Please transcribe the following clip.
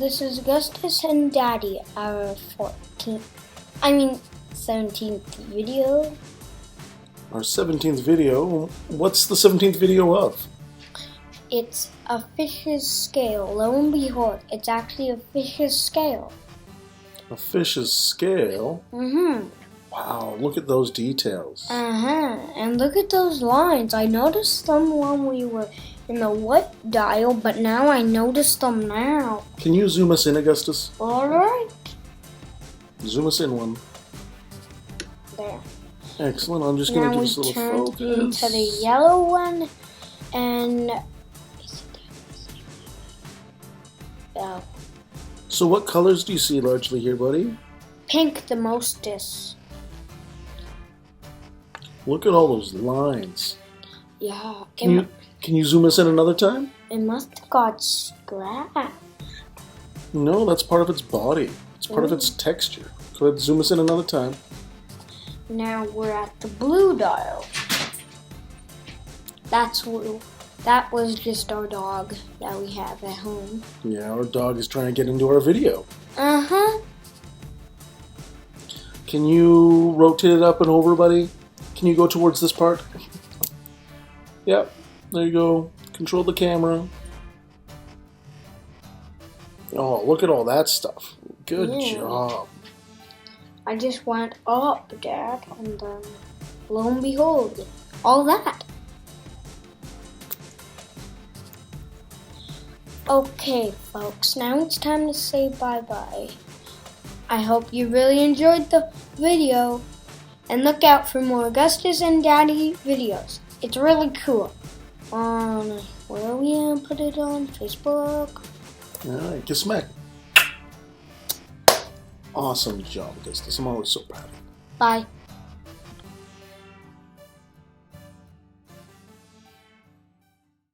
this is Augustus and Daddy, our 17th video. Our 17th video? What's the 17th video of? It's a fish's scale. Lo and behold, it's actually a fish's scale. A fish's scale? Mm-hmm. Wow, look at those details. And look at those lines. I noticed them when we were in the what dial, but now I noticed them now. Can you zoom us in, Augustus? Alright. Zoom us in one. There. Excellent. I'm just going to do this little focus. Now we turned into the yellow one, and... Oh. So what colors do you see largely here, buddy? Pink the mostest. Look at all those lines. Yeah. Can you zoom us in another time? It must have got scratched. No, that's part of its body. It's part of its texture. Go ahead, zoom us in another time. Now we're at the blue dial. That was just our dog that we have at home. Yeah, our dog is trying to get into our video. Can you rotate it up and over, buddy? Can you go towards this part? Yep, there you go. Control the camera. Oh, look at all that stuff. Good job. I just went up, Dad, and then lo and behold, all that. Okay, folks, now it's time to say bye-bye. I hope you really enjoyed the video, and look out for more Augustus and Daddy videos. It's really cool. Where are we gonna put it on? Facebook? Alright, kiss smack. Awesome job, Augustus. I'm always so proud of you. Bye.